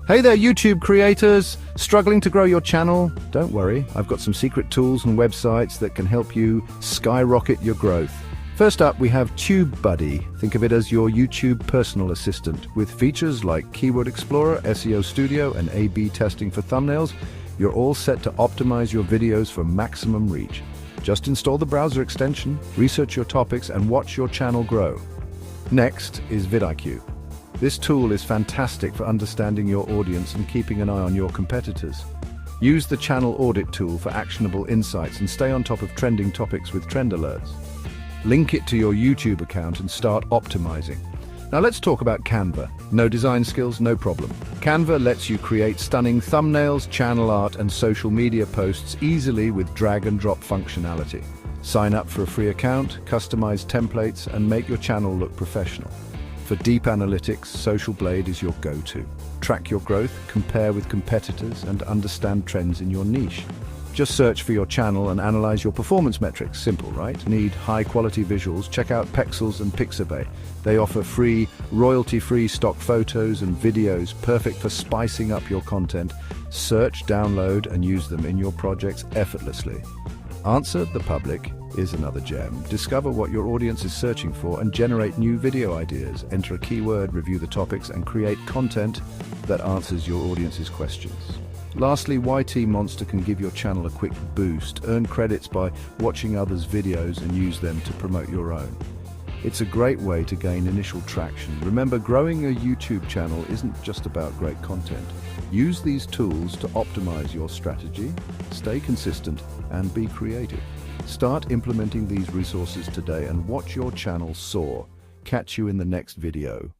Hey there, YouTube creators! Struggling to grow your channel? Don't worry, I've got some secret tools and websites that can help you skyrocket your growth. First up, we have TubeBuddy. Think of it as your YouTube personal assistant. With features like Keyword Explorer, SEO Studio, and A/B testing for thumbnails, you're all set to optimize your videos for maximum reach. Just install the browser extension, research your topics, and watch your channel grow. Next is vidIQ. This tool is fantastic for understanding your audience and keeping an eye on your competitors. Use the channel audit tool for actionable insights and stay on top of trending topics with trend alerts. Link it to your YouTube account and start optimizing. Now let's talk about Canva. No design skills, no problem. Canva lets you create stunning thumbnails, channel art, and social media posts easily with drag and drop functionality. Sign up for a free account, customize templates, and make your channel look professional. For deep analytics, Social Blade is your go-to. Track your growth, compare with competitors, and understand trends in your niche. Just search for your channel and analyze your performance metrics. Simple, right? Need high-quality visuals? Check out Pexels and Pixabay. They offer free, royalty-free stock photos and videos, perfect for spicing up your content. Search, download, and use them in your projects effortlessly. Answer the Public is another gem. Discover what your audience is searching for and generate new video ideas. Enter a keyword, review the topics, and create content that answers your audience's questions. Lastly, YT Monster can give your channel a quick boost. Earn credits by watching others' videos and use them to promote your own. It's a great way to gain initial traction. Remember, growing a YouTube channel isn't just about great content. Use these tools to optimize your strategy, stay consistent, and be creative. Start implementing these resources today and watch your channel soar. Catch you in the next video.